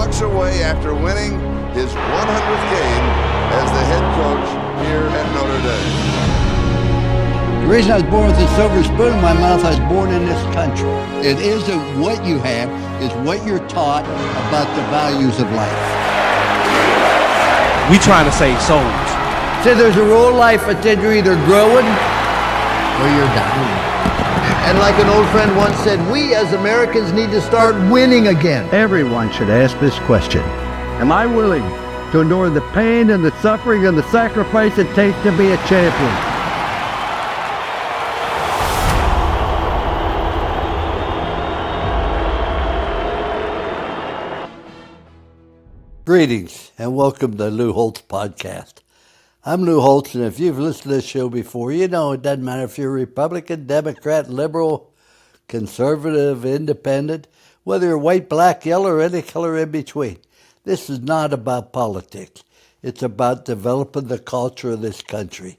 walks away after winning his 100th game as the head coach here at Notre Dame. The reason I was born with a silver spoon in my mouth, I was born in this country. It isn't what you have, it's what you're taught about the values of life. We trying to save souls. So there's a rule in life that you're either growing or you're dying. And like an old friend once said, we as Americans need to start winning again. Everyone should ask this question. Am I willing to endure the pain and the suffering and the sacrifice it takes to be a champion? Greetings and welcome to Lou Holtz podcast. I'm Lou Holtz, and if you've listened to this show before, you know it doesn't matter if you're Republican, Democrat, liberal, conservative, independent, whether you're white, black, yellow, or any color in between. This is not about politics. It's about developing the culture of this country.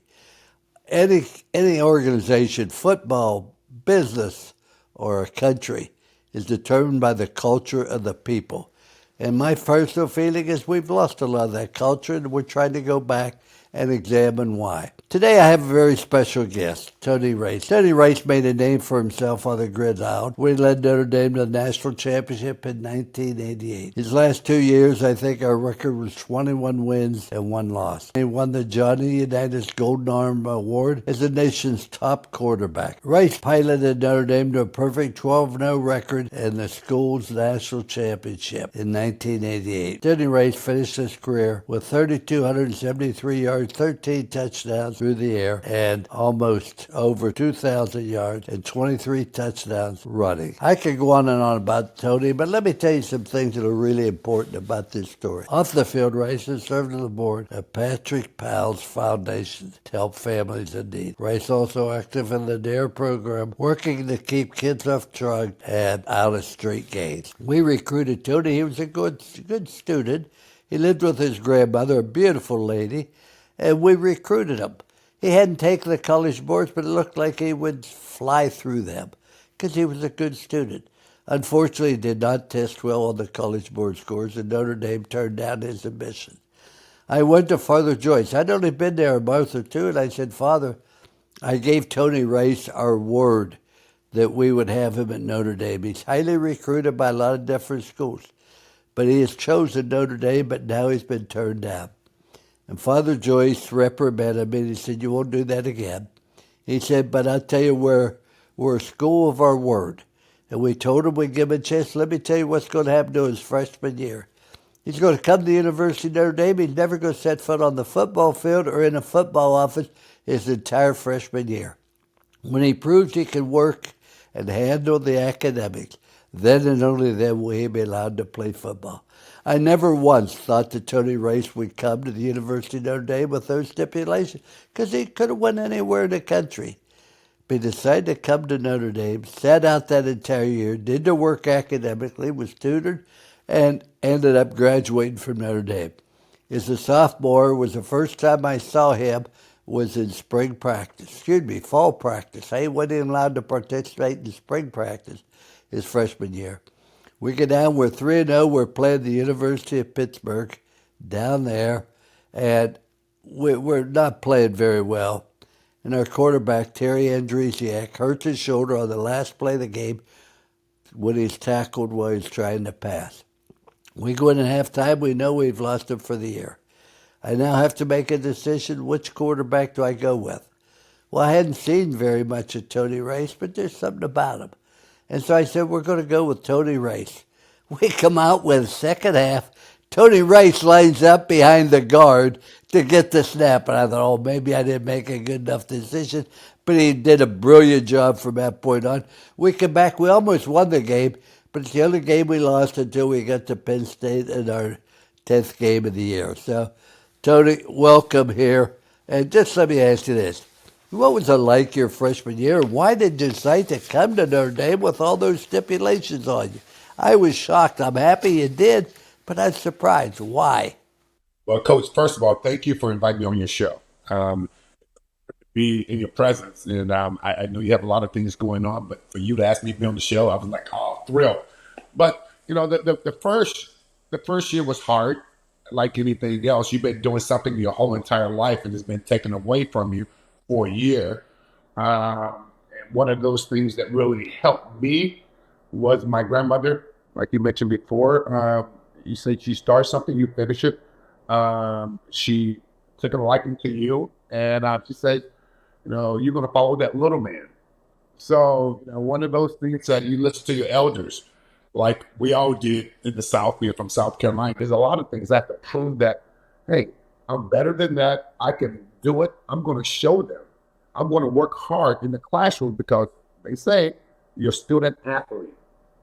Any organization, football, business, or a country is determined by the culture of the people. And my personal feeling is we've lost a lot of that culture, and we're trying to go back and examine why. Today I have a very special guest, Tony Race. Tony Race made a name for himself on the Gridiron when he led Notre Dame to the national championship in 1988. His last 2 years, I think our record was 21 wins and 1 loss. He won the Johnny Unitas Golden Arm Award as the nation's top quarterback. Race piloted Notre Dame to a perfect 12-0 record in the school's national championship in 1988. Tony Race finished his career with 3,273 yards, 13 touchdowns through the air, and almost over 2,000 yards and 23 touchdowns running. I could go on and on about Tony, but let me tell you some things that are really important about this story. Off the field, Rice has served on the board of Patrick Powell's Foundation to help families in need. Rice also active in the DARE program, working to keep kids off drugs and out of street gangs. We recruited Tony. He was a good student. He lived with his grandmother, a beautiful lady, and we recruited him. He hadn't taken the college boards, but it looked like he would fly through them because he was a good student. Unfortunately, he did not test well on the college board scores, and Notre Dame turned down his admission. I went to Father Joyce. I'd only been there a month or two, and I said, Father, I gave Tony Race our word that we would have him at Notre Dame. He's highly recruited by a lot of different schools, but he has chosen Notre Dame, but now he's been turned down. And Father Joyce reprimanded me, and he said, you won't do that again. He said, but I'll tell you, we're a school of our word. And we told him we'd give him a chance. Let me tell you what's going to happen to his freshman year. He's going to come to the University of Notre Dame. He's never going to set foot on the football field or in a football office his entire freshman year. When he proves he can work and handle the academics, then and only then will he be allowed to play football. I never once thought that Tony Race would come to the University of Notre Dame with those stipulations because he could have went anywhere in the country. But he decided to come to Notre Dame, sat out that entire year, did the work academically, was tutored, and ended up graduating from Notre Dame. As a sophomore, was the first time I saw him was in fall practice. I wasn't even allowed to participate in spring practice his freshman year. We get down, we're 3-0, we're playing the University of Pittsburgh down there, and we're not playing very well. And our quarterback, Terry Andresiak, hurts his shoulder on the last play of the game when he's tackled while he's trying to pass. We go in at halftime, we know we've lost him for the year. I now have to make a decision, which quarterback do I go with? Well, I hadn't seen very much of Tony Race, but there's something about him. And so I said, we're going to go with Tony Race. We come out with second half. Tony Race lines up behind the guard to get the snap. And I thought, oh, maybe I didn't make a good enough decision. But he did a brilliant job from that point on. We come back. We almost won the game, but it's the only game we lost until we got to Penn State in our 10th game of the year. So, Tony, welcome here. And just let me ask you this. What was it like your freshman year? Why did you decide to come to Notre Dame with all those stipulations on you? I was shocked. I'm happy you did, but I'm surprised. Why? Well, Coach, first of all, thank you for inviting me on your show. Be in your presence. And I know you have a lot of things going on, but for you to ask me to be on the show, I was like, oh, thrilled. But, you know, the the first year was hard. Like anything else, you've been doing something your whole entire life and it's been taken away from you for a year. And one of those things that really helped me was my grandmother. Like you mentioned before, you say she starts something, you finish it. She took a liking to you, and she said, you're going to follow that little man. So, one of those things that you listen to your elders, like we all did in the South. We're from South Carolina. There's a lot of things I have to prove that, hey, I'm better than that. I can do it. I'm going to show them. I'm going to work hard in the classroom because they say you're a student athlete.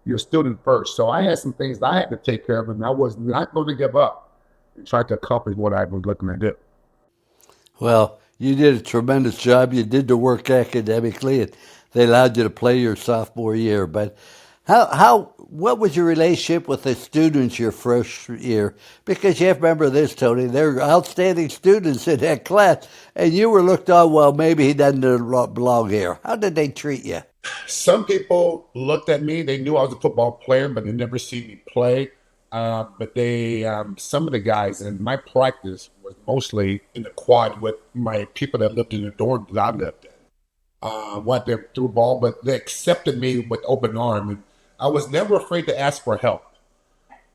You're a student first. So I had some things that I had to take care of, and I was not going to give up and try to accomplish what I was looking to do. Well, you did a tremendous job. You did the work academically, and they allowed you to play your sophomore year. But what was your relationship with the students your first year? Because you have to remember this, Tony, they're outstanding students in that class, and you were looked on, well, maybe he doesn't belong here. How did they treat you? Some people looked at me. They knew I was a football player, but they never seen me play. But some of the guys in my practice was mostly in the quad with my people that lived in the dorm that I lived in. Went there through ball, but they accepted me with open arm, and I was never afraid to ask for help.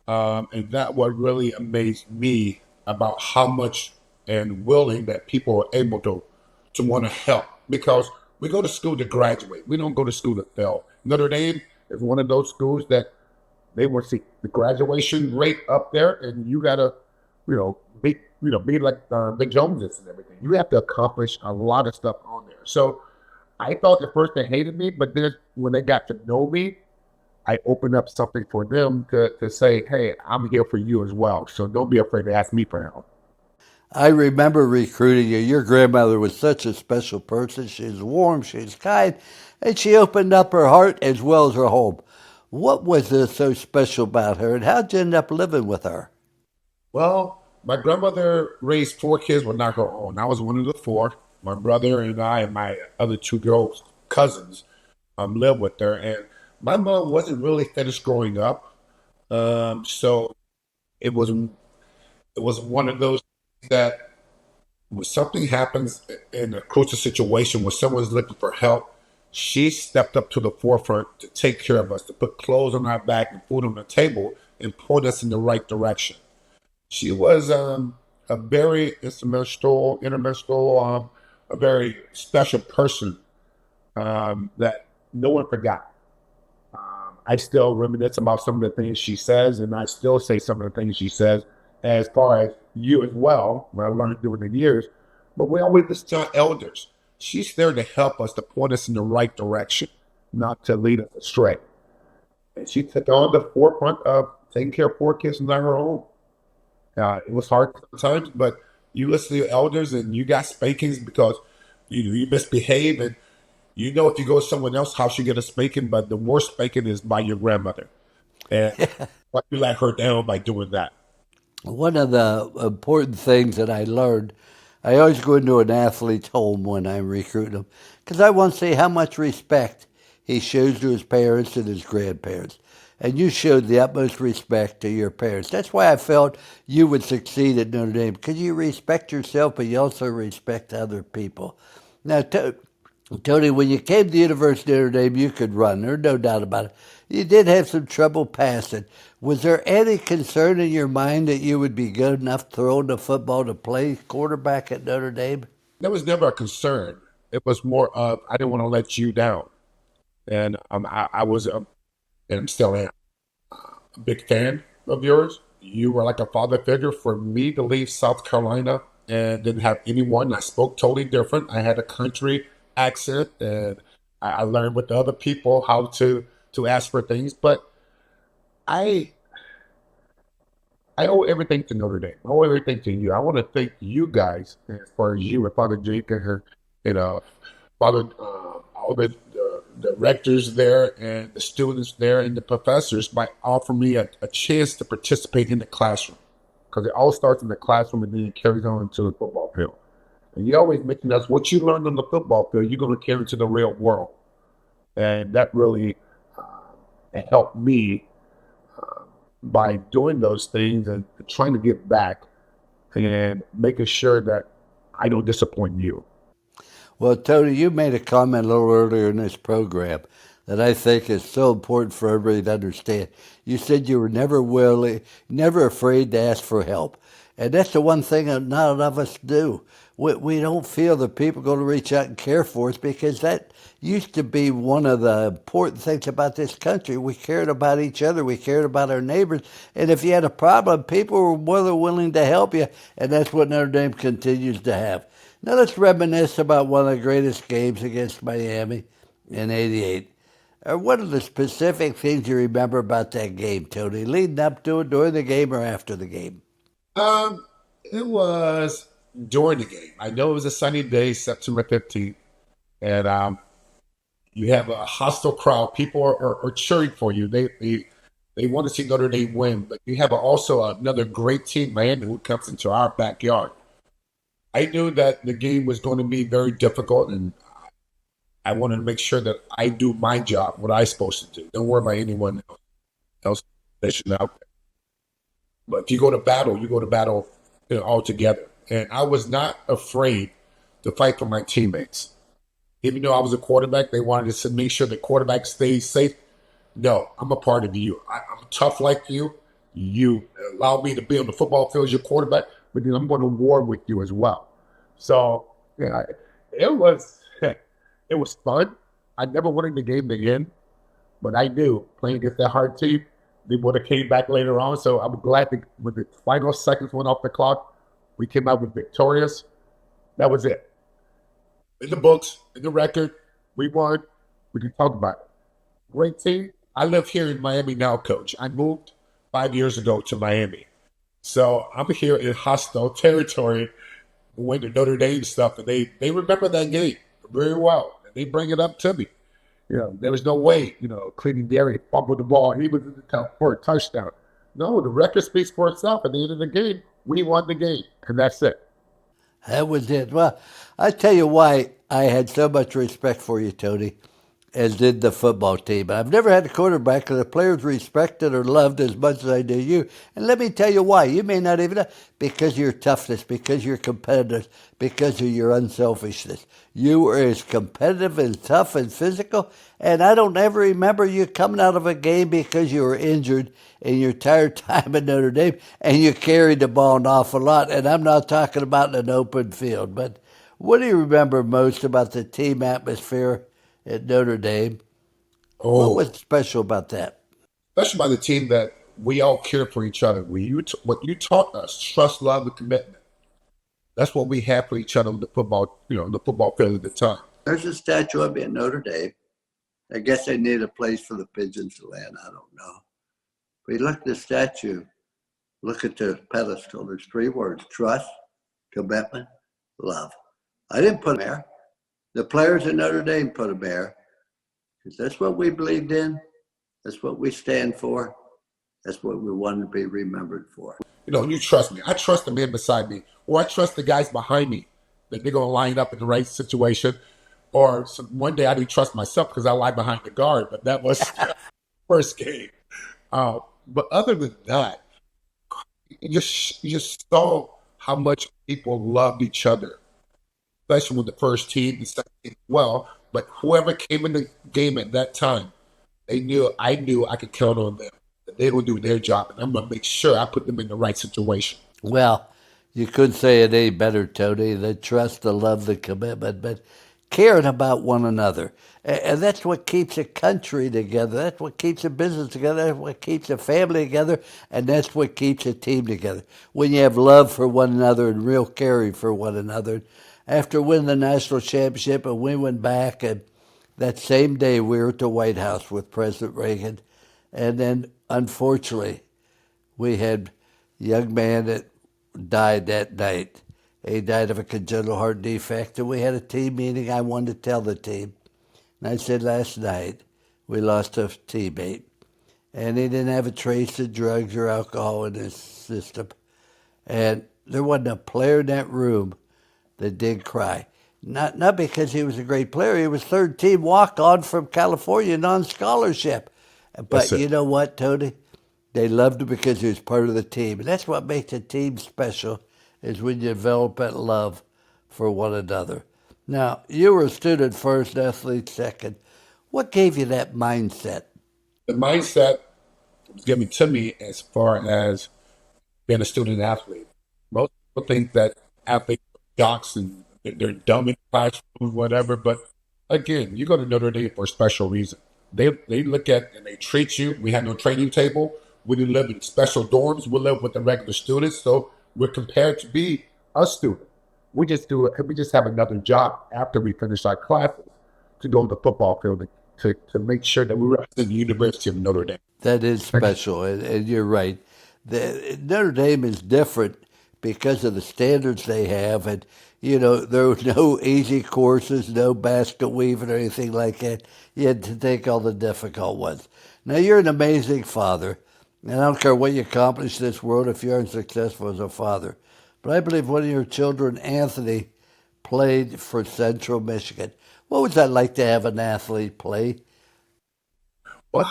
And that what really amazed me about how much and willing that people are able to want to help, because we go to school to graduate. We don't go to school to fail. Notre Dame is one of those schools that they want to see the graduation rate up there, and you gotta, be like Big Joneses and everything. You have to accomplish a lot of stuff on there. So I thought at first they hated me, but then when they got to know me, I opened up something for them to say, hey, I'm here for you as well. So don't be afraid to ask me for help. I remember recruiting you. Your grandmother was such a special person. She was warm, she was kind, and she opened up her heart as well as her home. What was so special about her, and how'd you end up living with her? Well, my grandmother raised 4 kids, but not her own. I was one of the 4. My brother and I and my other 2 girls, cousins, lived with her. And my mom wasn't really finished growing up. So it was one of those that when something happens in a crucial situation where someone's looking for help, she stepped up to the forefront to take care of us, to put clothes on our back and food on the table and point us in the right direction. She was a very instrumental, a very special person that no one forgot. I still reminisce about some of the things she says, and I still say some of the things she says, as far as you as well, what I learned during the years. But we always listen to our elders. She's there to help us, to point us in the right direction, not to lead us astray. And she took on the forefront of taking care of 4 kids on her own. It was hard sometimes, but you listen to your elders and you got spankings because you misbehave, and if you go to someone else's house, you get a spanking, but the worst spanking is by your grandmother. And you let her down by doing that. One of the important things that I learned, I always go into an athlete's home when I'm recruiting them, because I want to see how much respect he shows to his parents and his grandparents. And you showed the utmost respect to your parents. That's why I felt you would succeed at Notre Dame, because you respect yourself, but you also respect other people. Now, Tony, when you came to the University of Notre Dame, you could run. There's no doubt about it. You did have some trouble passing. Was there any concern in your mind that you would be good enough throwing the football to play quarterback at Notre Dame? There was never a concern. It was more of, I didn't want to let you down. And I was, and still am, a big fan of yours. You were like a father figure for me to leave South Carolina and didn't have anyone. I spoke totally different. I had a country accent, and I learned with the other people how to ask for things. But I owe everything to Notre Dame. I owe everything to you. I want to thank you guys, as far as you and Father Jake and her, Father, all the directors there and the students there and the professors, by offering me a chance to participate in the classroom, because it all starts in the classroom and then it carries on into the football field. And you always mention us, what you learned on the football field, you're going to carry to the real world. And that really helped me by doing those things and trying to get back and making sure that I don't disappoint you. Well, Tony, you made a comment a little earlier in this program that I think is so important for everybody to understand. You said you were never afraid to ask for help. And that's the one thing that not enough of us do. We don't feel that people are going to reach out and care for us, because that used to be one of the important things about this country. We cared about each other. We cared about our neighbors. And if you had a problem, people were more than willing to help you. And that's what Notre Dame continues to have. Now let's reminisce about one of the greatest games against Miami in '88. What are the specific things you remember about that game, Tony, leading up to it, during the game, or after the game? It was during the game. I know it was a sunny day, September 15th, and you have a hostile crowd. People are cheering for you. They want to see Notre Dame win, but you have also another great team, Miami, who comes into our backyard. I knew that the game was going to be very difficult, and I wanted to make sure that I do my job, what I'm supposed to do. Don't worry about anyone else that's out there. But if you go to battle, all together. And I was not afraid to fight for my teammates. Even though I was a quarterback, they wanted to make sure the quarterback stays safe. No, I'm a part of you. I'm tough like you. You allow me to be on the football field as your quarterback, but then I'm going to war with you as well. So yeah, it was fun. I never wanted the game to end, but I knew playing against that hard team, they would have came back later on. So I'm glad that when the final seconds went off the clock, we came out with victorious. That was it. In the books, in the record, we won. We can talk about it. Great team. I live here in Miami now, Coach. I moved 5 years ago to Miami. So I'm here in hostile territory when the Notre Dame stuff, and they remember that game very well. And they bring it up to me. There was no way, Cleveland Dairy fumbled the ball. He was in the top for a touchdown. No, the record speaks for itself. At the end of the game, we won the game, and that's it. That was it. Well, I tell you why I had so much respect for you, Tony, as did the football team. I've never had a quarterback that the players respected or loved as much as I do you. And let me tell you why. You may not even know. Because of your toughness, because of your competitiveness, because of your unselfishness. You were as competitive and tough and physical. And I don't ever remember you coming out of a game because you were injured in your entire time at Notre Dame, and you carried the ball an awful lot. And I'm not talking about in an open field. But what do you remember most about the team atmosphere at Notre Dame? What was special about that? Special about the team that we all care for each other. What you taught us, trust, love, and commitment. That's what we had for each other on the football, the football field at the time. There's a statue of me at Notre Dame. I guess they need a place for the pigeons to land. I don't know. But you look at the statue, look at the pedestal. There's 3 words: trust, commitment, love. I didn't put them there. The players at Notre Dame put them there, because that's what we believed in. That's what we stand for. That's what we want to be remembered for. You trust me. I trust the man beside me, or I trust the guys behind me that they're going to line up in the right situation. Or one day I didn't trust myself because I lied behind the guard, but that was first game. But other than that, you just saw how much people loved each other, especially with the first team, the second team as well. But whoever came in the game at that time, I knew I could count on them. That they would do their job, and I'm going to make sure I put them in the right situation. Well, you couldn't say it any better, Tony. The trust, the love, the commitment, but caring about one another. And that's what keeps a country together. That's what keeps a business together. That's what keeps a family together. And that's what keeps a team together. When you have love for one another and real caring for one another. After winning the national championship, and we went back, and that same day we were at the White House with President Reagan. And then, unfortunately, we had a young man that died that night. He died of a congenital heart defect, and we had a team meeting. I wanted to tell the team. And I said, last night, we lost a teammate, and he didn't have a trace of drugs or alcohol in his system. And there wasn't a player in that room that did cry. Not because he was a great player. He was third team walk-on from California, non-scholarship. But you know what, Tony? They loved him because he was part of the team. And that's what makes a team special, is when you develop that love for one another. Now, you were a student first, athlete second. What gave you that mindset? The mindset was given to me as far as being a student athlete. Most people think that athletes are jocks and they're dumb in the classroom, whatever. But again, you go to Notre Dame for a special reason. They look at and they treat you. We have no training table. We didn't live in special dorms. We live with the regular students. So we're compared to be a student. We just have another job after we finish our classes to go to the football field to make sure that we represent the University of Notre Dame. That is special, and you're right. Notre Dame is different because of the standards they have, and there were no easy courses, no basket weaving or anything like that. You had to take all the difficult ones. Now you're an amazing father, and I don't care what you accomplish in this world if you aren't successful as a father. But I believe one of your children, Anthony, played for Central Michigan. What was that like to have an athlete play? Well,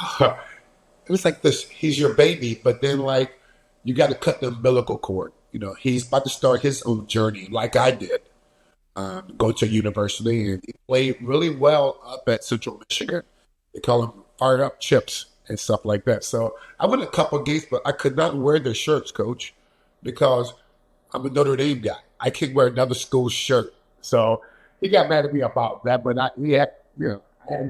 it was like this. He's your baby, but then like you got to cut the umbilical cord. He's about to start his own journey, like I did. Go to university, and he played really well up at Central Michigan. They call him fired up chips and stuff like that. So I went a couple of games, but I could not wear their shirts, coach, because I'm a Notre Dame guy. I can't wear another school's shirt. So he got mad at me about that, but I had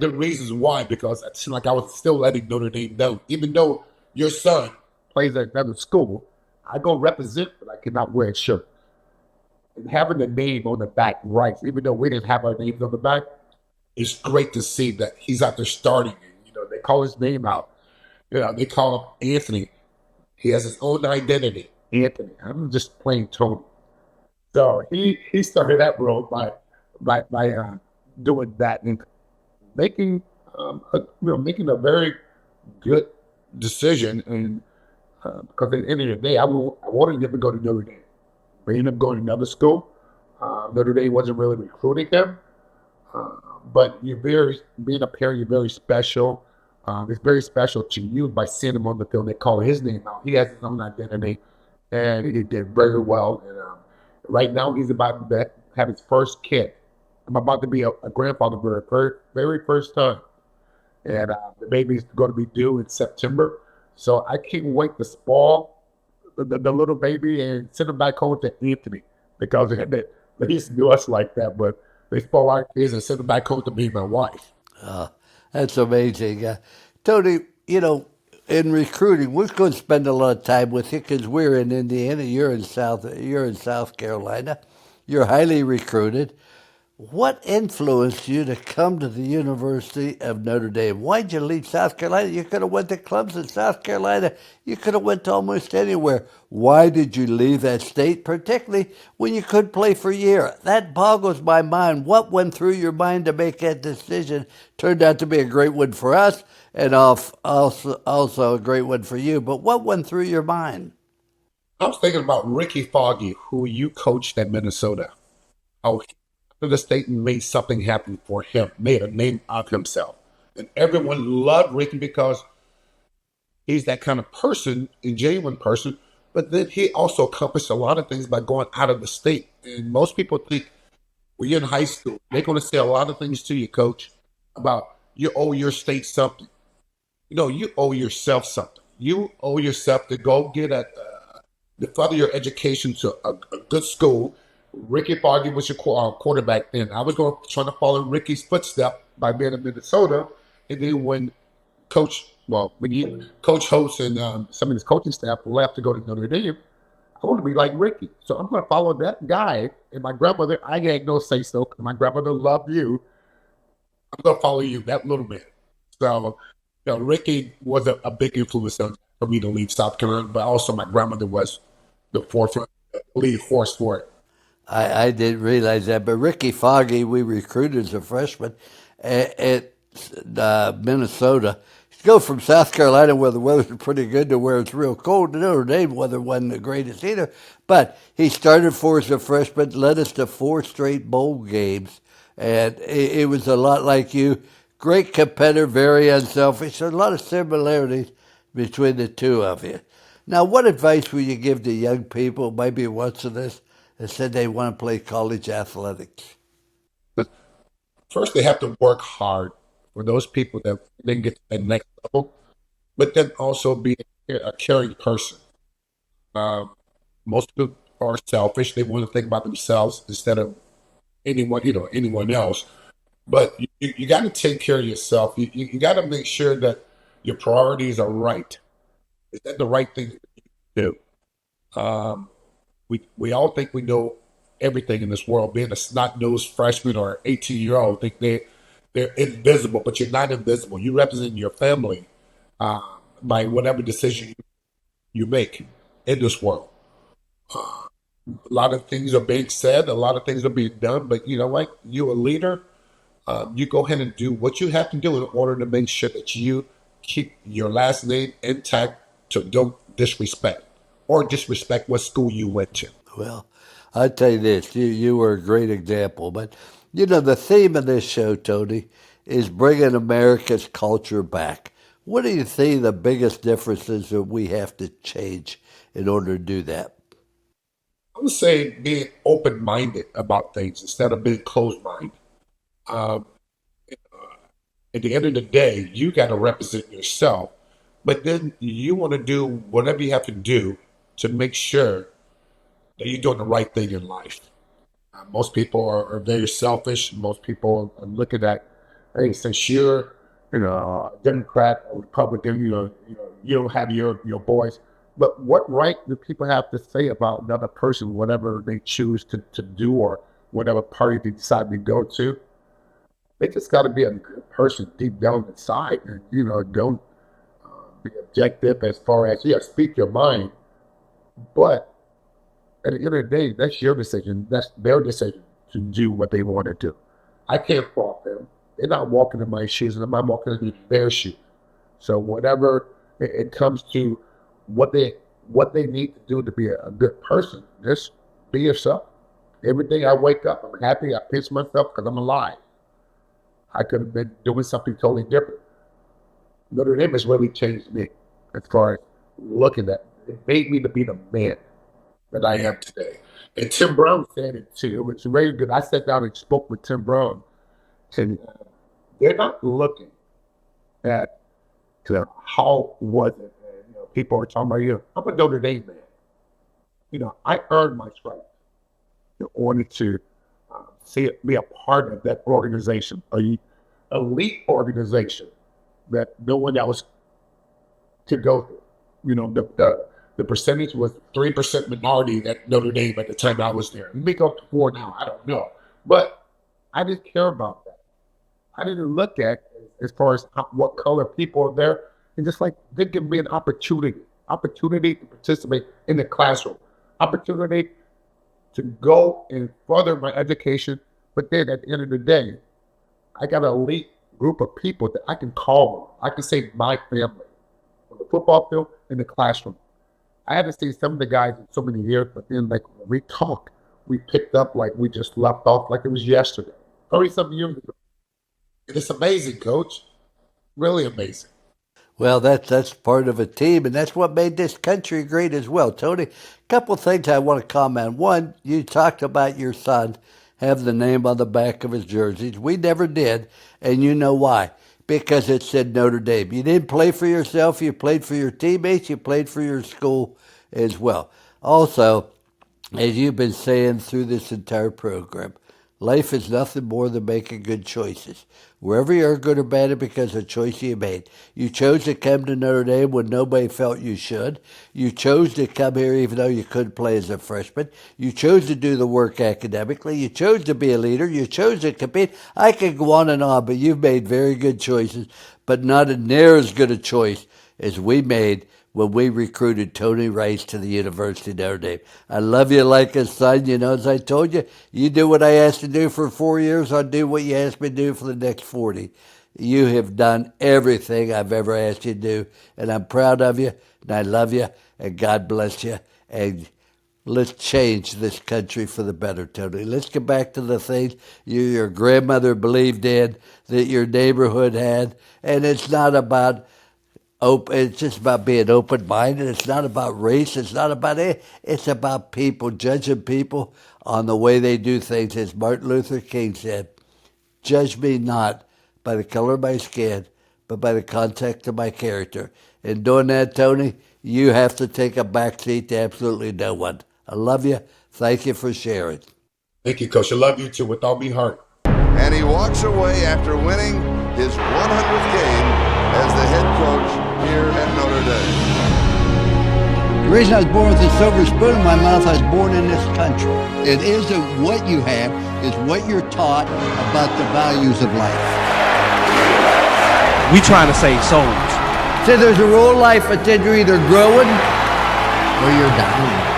good reasons why, because it seemed like I was still letting Notre Dame know. Even though your son plays at another school, I go represent, but I cannot wear a shirt. And having the name on the back, right, even though we didn't have our names on the back, it's great to see that he's out there starting. They call his name out. They call him Anthony. He has his own identity, Anthony. I'm just plain Tony. So he started that role by doing that and making making a very good decision. And because at the end of the day, I wanted him to go to Notre Dame. We ended up going to another school. Notre Dame wasn't really recruiting him. But being a parent, you're very special. It's very special to you by seeing him on the field. They call his name out. He has his own identity, and he did very well. And right now, he's about to have his first kid. I'm about to be a grandfather for the very first time. And the baby's going to be due in September. So I can't wait to spoil the little baby and send him back home to Anthony, because they used to do us like that, but they spoil our kids and send them back home to me and my wife. That's amazing. Tony, in recruiting, we're going to spend a lot of time with you because we're in Indiana. You're in South Carolina. You're highly recruited. What influenced you to come to the University of Notre Dame? Why'd you leave South Carolina? You could have went to clubs in South Carolina. You could have went to almost anywhere. Why did you leave that state, particularly when you could play for a year? That boggles my mind. What went through your mind to make that decision? Turned out to be a great one for us, and also a great one for you. But what went through your mind? I was thinking about Ricky Foggy, who you coached at Minnesota. Oh, the state made something happen for him, made a name of himself. And everyone loved Ricky because he's that kind of person, a genuine person, but then he also accomplished a lot of things by going out of the state. And most people think when you're in high school, they're going to say a lot of things to you, coach, about you owe your state something. You owe yourself something. You owe yourself to go get to further your education to a good school. Ricky Foggy was your quarterback then. I was trying to follow Ricky's footsteps by being in Minnesota. And then when Coach Holtz and some of his coaching staff left to go to Notre Dame, I want to be like Ricky. So I'm going to follow that guy. And my grandmother, I ain't no say-so. My grandmother loved you. I'm going to follow you, that little man. So, Ricky was a big influence for me to leave South Carolina, but also my grandmother was the forefront, lead horse for it. I didn't realize that, but Ricky Foggy, we recruited as a freshman at Minnesota. To go from South Carolina, where the weather's pretty good, to where it's real cold, Notre Dame weather wasn't the greatest either. But he started for us as a freshman, led us to 4 straight bowl games, and it was a lot like you. Great competitor, very unselfish. There's a lot of similarities between the two of you. Now, what advice would you give to young people, maybe watching this, that said they want to play college athletics? But first, they have to work hard for those people that then get to the next level, but then also be a caring person. Um, Most people are selfish. They want to think about themselves instead of anyone else. But you got to take care of yourself. You got to make sure that your priorities are right. Is that the right thing to do? Um, we all think we know everything in this world. Being a snot-nosed freshman or 18-year-old, think they're invisible, but you're not invisible. You represent your family uh, by whatever decision you make in this world. A lot of things are being said, a lot of things are being done, but you know what? You're a leader. You go ahead and do what you have to do in order to make sure that you keep your last name intact, to don't disrespect or disrespect what school you went to. Well, I tell you this, you were a great example. But, the theme of this show, Tony, is bringing America's culture back. What do you think the biggest differences that we have to change in order to do that? I would say being open-minded about things instead of being closed-minded. Um, at the end of the day, you got to represent yourself, but then you want to do whatever you have to do to make sure that you're doing the right thing in life. Most people are very selfish. Most people are looking at, hey, since you're, a Democrat or Republican, you don't have your voice. But what right do people have to say about another person, whatever they choose to do or whatever party they decide to go to? They just got to be a good person deep down inside, and don't be objective as far as speak your mind, but at the end of the day, that's your decision. That's their decision to do what they want to do. I can't fault them. They're not walking in my shoes, and I'm walking in their shoes. So whatever it comes to, what they need to do to be a good person, just be yourself. Every day I wake up, I'm happy. I pinch myself because I'm alive. I could have been doing something totally different. Notre Dame has really changed me as far as looking at it. It made me to be the man that I am today. And Tim Brown said it too. It was very good. I sat down and spoke with Tim Brown, and they're not looking at how was it. And, people are talking about, I'm a Notre Dame man. I earned my stripes in order to see it, be a part of that organization, a elite organization that no one else could go through. The percentage was 3% minority at Notre Dame at the time I was there. It may go up to 4 now, I don't know. But I didn't care about that. I didn't look at as far as what color people are there. And just like they give me an opportunity to participate in the classroom, opportunity to go and further my education. But then at the end of the day, I got an elite group of people that I can call on. I can say my family on the football field, in the classroom. I haven't seen some of the guys in so many years, but then like when we talk, we picked up like we just left off like it was yesterday, 30-something years ago. And it's amazing, Coach. Really amazing. Well, that's part of a team, and that's what made this country great as well. Tony, a couple things I want to comment. One, you talked about your son having the name on the back of his jerseys. We never did, and you know why. Because it said Notre Dame. You didn't play for yourself. You played for your teammates. You played for your school as well. Also, as you've been saying through this entire program, life is nothing more than making good choices. Wherever you're good or bad, it's because of a choice you made. You chose to come to Notre Dame when nobody felt you should. You chose to come here even though you couldn't play as a freshman. You chose to do the work academically. You chose to be a leader. You chose to compete. I could go on, but you've made very good choices, but not near as good a choice as we made when we recruited Tony Rice to the University of Notre Dame. I love you like a son. As I told you, you do what I asked to do for 4 years, I'll do what you asked me to do for the next 40. You have done everything I've ever asked you to do, and I'm proud of you, and I love you, and God bless you, and let's change this country for the better, Tony. Let's get back to the things your grandmother believed in, that your neighborhood had, and it's not about It's just about being open-minded. It's not about race. It's not about it. It's about people, judging people on the way they do things. As Martin Luther King said, judge me not by the color of my skin, but by the context of my character. In doing that, Tony, you have to take a back seat to absolutely no one. I love you. Thank you for sharing. Thank you, Coach. I love you too, with all my heart. And he walks away after winning his 100th game as the head coach here at Notre Dame. The reason I was born with a silver spoon in my mouth, I was born in this country. It isn't what you have, it's what you're taught about the values of life. We trying to save souls. So there's a rule in life that you're either growing or you're dying.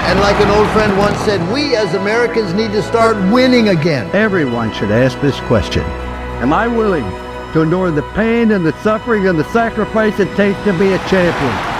And like an old friend once said, we as Americans need to start winning again. Everyone should ask this question. Am I willing to endure the pain and the suffering and the sacrifice it takes to be a champion?